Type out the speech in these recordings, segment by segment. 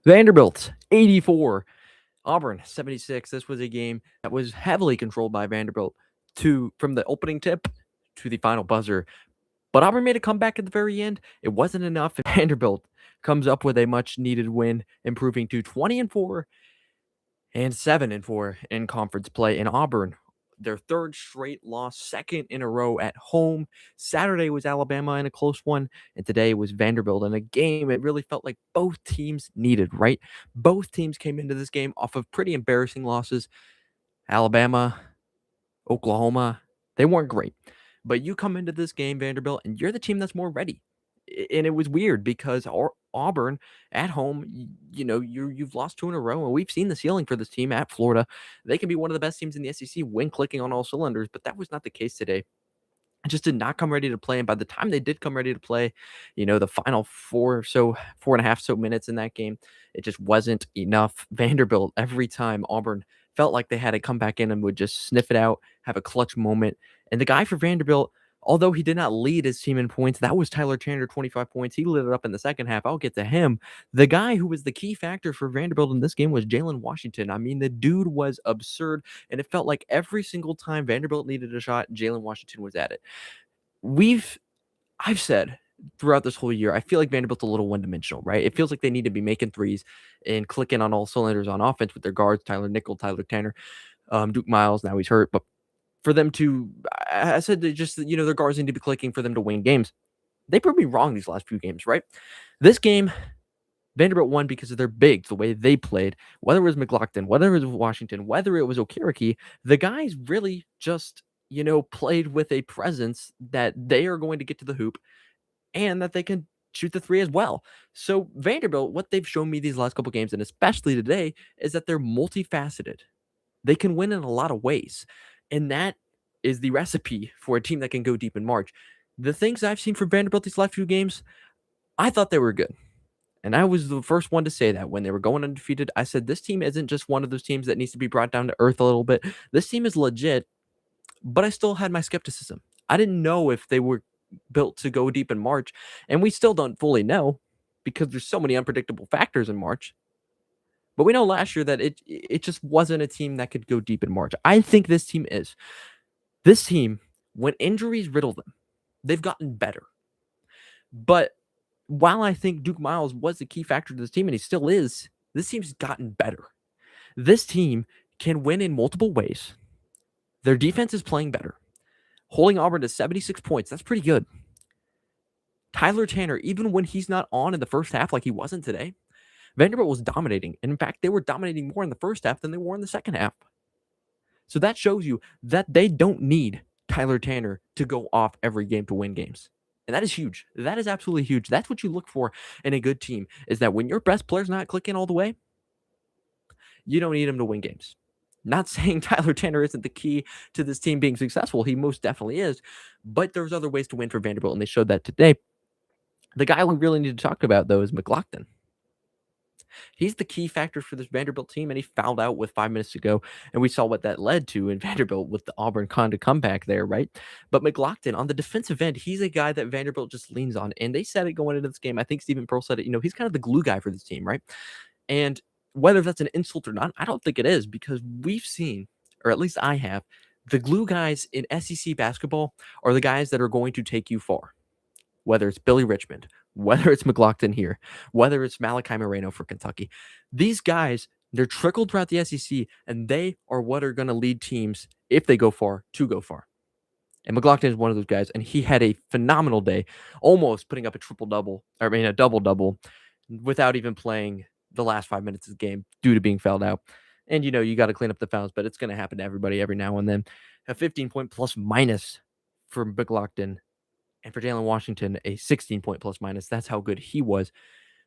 Vanderbilt 84, Auburn 76. This was a game that was heavily controlled by Vanderbilt from the opening tip to the final buzzer. But Auburn made a comeback at the very end. It wasn't enough. Vanderbilt comes up with a much needed win, improving to 20-4 and 7-4 in conference play. In Auburn, their third straight loss, second in a row at home. Saturday was Alabama in a close one, and today was Vanderbilt in a game it really felt like both teams needed, right? Both teams came into this game off of pretty embarrassing losses. Alabama, Oklahoma, they weren't great. But you come into this game, Vanderbilt, and you're the team that's more ready. And it was weird because Auburn at home, you've lost two in a row, and we've seen the ceiling for this team at Florida. They can be one of the best teams in the SEC when clicking on all cylinders, but that was not the case today. I just did not come ready to play. And by the time they did come ready to play, the final 4.5 minutes in that game, it just wasn't enough. Vanderbilt, every time Auburn felt like they had to come back in and would just sniff it out, have a clutch moment. And the guy for Vanderbilt, although he did not lead his team in points, that was Tyler Tanner, 25 points. He lit it up in the second half. I'll get to him. The guy who was the key factor for Vanderbilt in this game was Jalen Washington. I mean, the dude was absurd, and it felt like every single time Vanderbilt needed a shot, Jalen Washington was at it. I've said throughout this whole year, I feel like Vanderbilt's a little one-dimensional, right? It feels like they need to be making threes and clicking on all cylinders on offense with their guards, Tyler Nickel, Tyler Tanner, Duke Miles, now he's hurt, but for them to, I said that just, their guards need to be clicking for them to win games. They proved me wrong these last few games, right? This game, Vanderbilt won because of their bigs, the way they played, whether it was McLaughlin, whether it was Washington, whether it was Okereke, the guys really just, played with a presence that they are going to get to the hoop and that they can shoot the three as well. So Vanderbilt, what they've shown me these last couple games, and especially today, is that they're multifaceted. They can win in a lot of ways. And that is the recipe for a team that can go deep in March. The things I've seen from Vanderbilt these last few games, I thought they were good. And I was the first one to say that when they were going undefeated. I said, this team isn't just one of those teams that needs to be brought down to earth a little bit. This team is legit, but I still had my skepticism. I didn't know if they were built to go deep in March, and we still don't fully know because there's so many unpredictable factors in March. But we know last year that it just wasn't a team that could go deep in March. I think this team is. This team, when injuries riddle them, they've gotten better. But while I think Duke Miles was the key factor to this team, and he still is, this team's gotten better. This team can win in multiple ways. Their defense is playing better. Holding Auburn to 76 points, that's pretty good. Tyler Tanner, even when he's not on in the first half like he wasn't today, Vanderbilt was dominating. And in fact, they were dominating more in the first half than they were in the second half. So that shows you that they don't need Tyler Tanner to go off every game to win games. And that is huge. That is absolutely huge. That's what you look for in a good team, is that when your best player's not clicking all the way, you don't need him to win games. Not saying Tyler Tanner isn't the key to this team being successful. He most definitely is. But there's other ways to win for Vanderbilt, and they showed that today. The guy we really need to talk about, though, is McLaughlin. He's the key factor for this Vanderbilt team, and he fouled out with 5 minutes to go, and we saw what that led to in Vanderbilt with the Auburn to comeback there, right? But McLaughlin, on the defensive end, he's a guy that Vanderbilt just leans on, and they said it going into this game. I think Stephen Pearl said it, he's kind of the glue guy for this team, right? And whether that's an insult or not, I don't think it is, because we've seen, or at least I have, the glue guys in SEC basketball are the guys that are going to take you far. Whether it's Billy Richmond, whether it's McLaughlin here, whether it's Malachi Moreno for Kentucky. These guys, they're trickled throughout the SEC, and they are what are going to lead teams, if they go far, to go far. And McLaughlin is one of those guys, and he had a phenomenal day, almost putting up a double-double, without even playing the last 5 minutes of the game due to being fouled out. And, you got to clean up the fouls, but it's going to happen to everybody every now and then. A 15-point plus-minus for McLaughlin. And for Jalen Washington, a 16-point plus-minus. That's how good he was.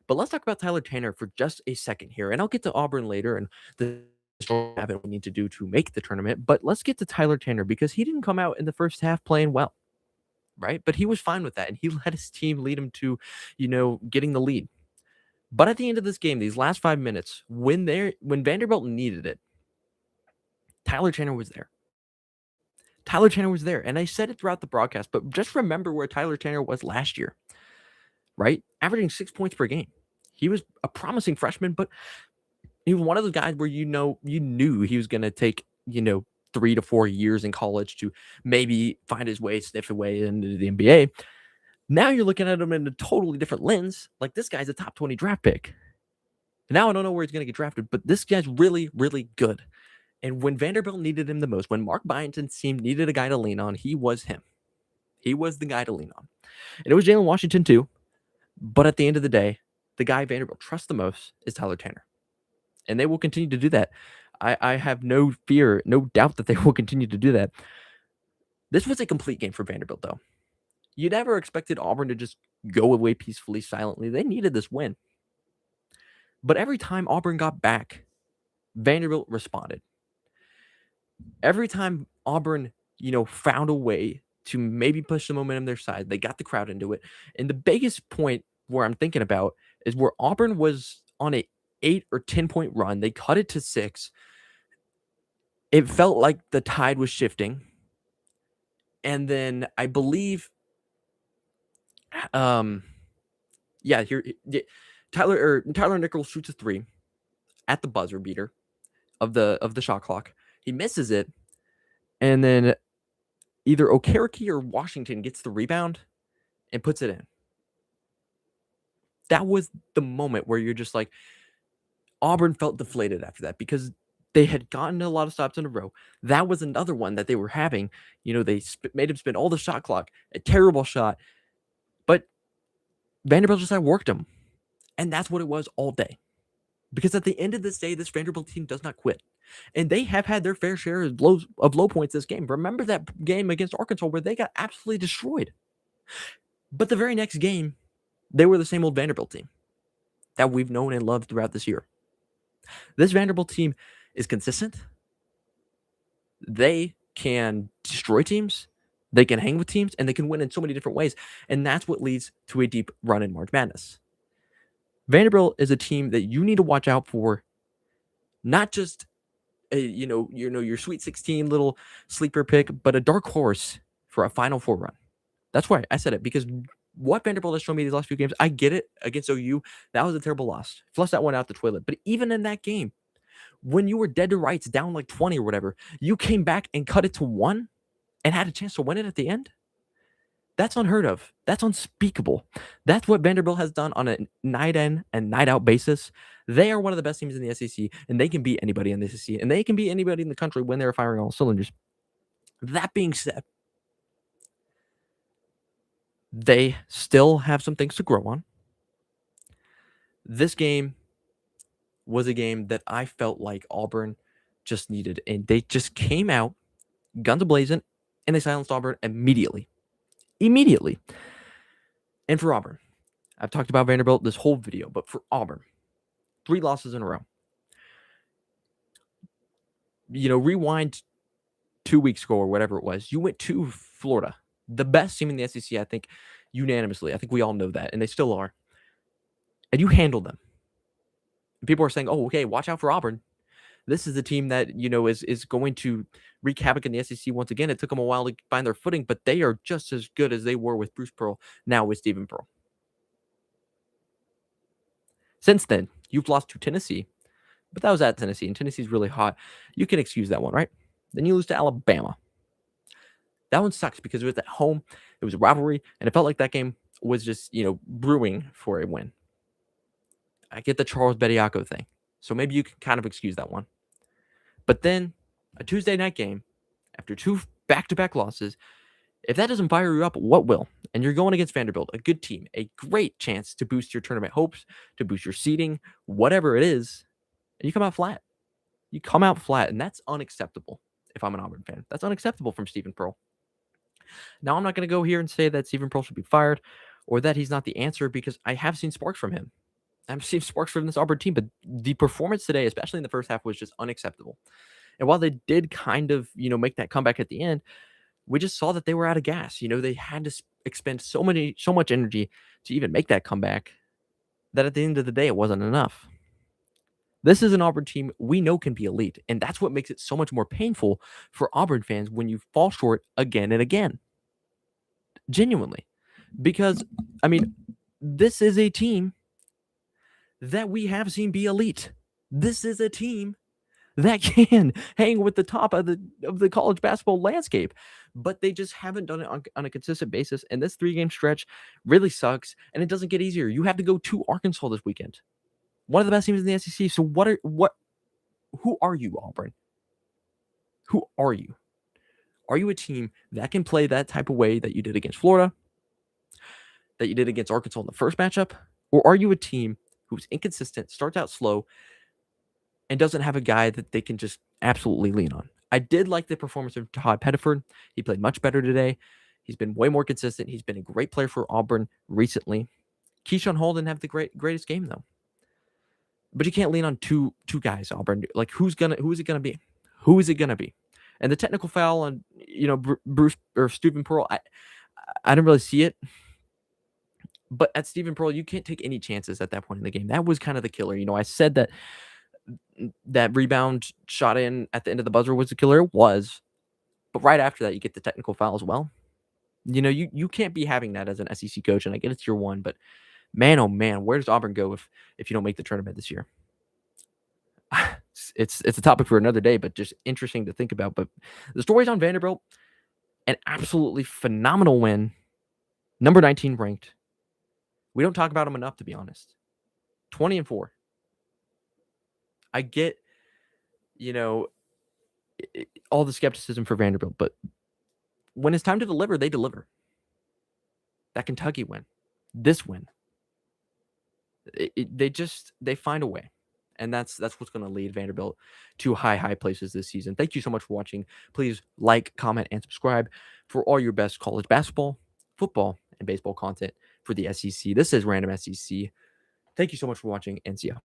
But let's talk about Tyler Tanner for just a second here. And I'll get to Auburn later and the we need to do to make the tournament. But let's get to Tyler Tanner, because he didn't come out in the first half playing well, right? But he was fine with that. And he let his team lead him to, getting the lead. But at the end of this game, these last 5 minutes, when Vanderbilt needed it, Tyler Tanner was there. Tyler Tanner was there. And I said it throughout the broadcast, but just remember where Tyler Tanner was last year, right? Averaging 6 points per game. He was a promising freshman, but he was one of those guys where you knew he was going to take 3 to 4 years in college to maybe find his way, sniff his way into the NBA. Now you're looking at him in a totally different lens. Like, this guy's a top 20 draft pick. Now I don't know where he's going to get drafted, but this guy's really, really good. And when Vanderbilt needed him the most, when Mark Byington's team needed a guy to lean on, he was him. He was the guy to lean on. And it was Jalen Washington too. But at the end of the day, the guy Vanderbilt trusts the most is Tyler Tanner. And they will continue to do that. I have no fear, no doubt that they will continue to do that. This was a complete game for Vanderbilt, though. You never expected Auburn to just go away peacefully, silently. They needed this win. But every time Auburn got back, Vanderbilt responded. Every time Auburn, found a way to maybe push the momentum their side, they got the crowd into it. And the biggest point where I'm thinking about is where Auburn was on a 8 or 10 point run. They cut it to 6. It felt like the tide was shifting. And then I believe, Tyler Nichols shoots a 3 at the buzzer beater of the shot clock. He misses it, and then either Okereke or Washington gets the rebound and puts it in. That was the moment where you're just like, Auburn felt deflated after that because they had gotten a lot of stops in a row. That was another one that they were having. They made him spend all the shot clock, a terrible shot. But Vanderbilt just outworked him. And that's what it was all day. Because at the end of this day, this Vanderbilt team does not quit. And they have had their fair share of low points this game. Remember that game against Arkansas where they got absolutely destroyed. But the very next game, they were the same old Vanderbilt team that we've known and loved throughout this year. This Vanderbilt team is consistent. They can destroy teams. They can hang with teams, and they can win in so many different ways. And that's what leads to a deep run in March Madness. Vanderbilt is a team that you need to watch out for, not just your Sweet 16 little sleeper pick, but a dark horse for a Final Four run. That's why I said it, because what Vanderbilt has shown me these last few games, I get it against OU. That was a terrible loss. Flush that one out the toilet. But even in that game, when you were dead to rights, down like 20 or whatever, you came back and cut it to 1 and had a chance to win it at the end. That's unheard of. That's unspeakable. That's what Vanderbilt has done on a night in and night out basis. They are one of the best teams in the SEC, and they can beat anybody in the SEC, and they can beat anybody in the country when they're firing all cylinders. That being said, they still have some things to grow on. This game was a game that I felt like Auburn just needed, and they just came out guns a-blazing, and they silenced Auburn immediately. And for Auburn, I've talked about Vanderbilt this whole video, but for Auburn, 3 losses in a row. Rewind 2 weeks ago or whatever it was, you went to Florida, the best team in the SEC, I think, unanimously. I think we all know that, and they still are. And you handled them. And people are saying, oh, okay, watch out for Auburn. This is a team that, is going to wreak havoc in the SEC once again. It took them a while to find their footing, but they are just as good as they were with Bruce Pearl, now with Stephen Pearl. Since then, you've lost to Tennessee, but that was at Tennessee, and Tennessee's really hot. You can excuse that one, right? Then you lose to Alabama. That one sucks because it was at home. It was a rivalry, and it felt like that game was just, brewing for a win. I get the Charles Bediako thing, so maybe you can kind of excuse that one. But then a Tuesday night game after 2 back-to-back losses, if that doesn't fire you up, what will? And you're going against Vanderbilt, a good team, a great chance to boost your tournament hopes, to boost your seeding, whatever it is, and you come out flat. And that's unacceptable if I'm an Auburn fan. That's unacceptable from Stephen Pearl. Now, I'm not going to go here and say that Stephen Pearl should be fired or that he's not the answer, because I have seen sparks from him. I've seen sparks from this Auburn team, but the performance today, especially in the first half, was just unacceptable. And while they did kind of, make that comeback at the end, we just saw that they were out of gas. They had to expend so much energy to even make that comeback that at the end of the day, it wasn't enough. This is an Auburn team we know can be elite, and that's what makes it so much more painful for Auburn fans when you fall short again and again. Genuinely. Because, this is a team that we have seen be elite. This is a team that can hang with the top of the college basketball landscape, but they just haven't done it on a consistent basis. And this 3-game stretch really sucks, and it doesn't get easier. You have to go to Arkansas this weekend, one of the best teams in the SEC. So who are you, Auburn? Who are you? Are you a team that can play that type of way that you did against Florida, that you did against Arkansas in the first matchup? Or are you a team who's inconsistent, starts out slow, and doesn't have a guy that they can just absolutely lean on? I did like the performance of Todd Pettiford. He played much better today. He's been way more consistent. He's been a great player for Auburn recently. Keyshawn Hall didn't have the greatest game, though. But you can't lean on two guys, Auburn. Like, who is it gonna be? Who is it gonna be? And the technical foul on Bruce or Stephen Pearl, I didn't really see it. But at Stephen Pearl, you can't take any chances at that point in the game. That was kind of the killer. I said that rebound shot in at the end of the buzzer was the killer. It was. But right after that, you get the technical foul as well. You can't be having that as an SEC coach, and I get it's year one, but man, oh man, where does Auburn go if you don't make the tournament this year? It's a topic for another day, but just interesting to think about. But the story's on Vanderbilt, an absolutely phenomenal win, number 19 ranked. We don't talk about them enough, to be honest. 20-4. I get, all the skepticism for Vanderbilt, but when it's time to deliver, they deliver. That Kentucky win, this win, they find a way. And that's what's going to lead Vanderbilt to high places this season. Thank you so much for watching. Please like, comment, and subscribe for all your best college basketball, football, and baseball content for the SEC. This is Random SEC. Thank you so much for watching, and see ya.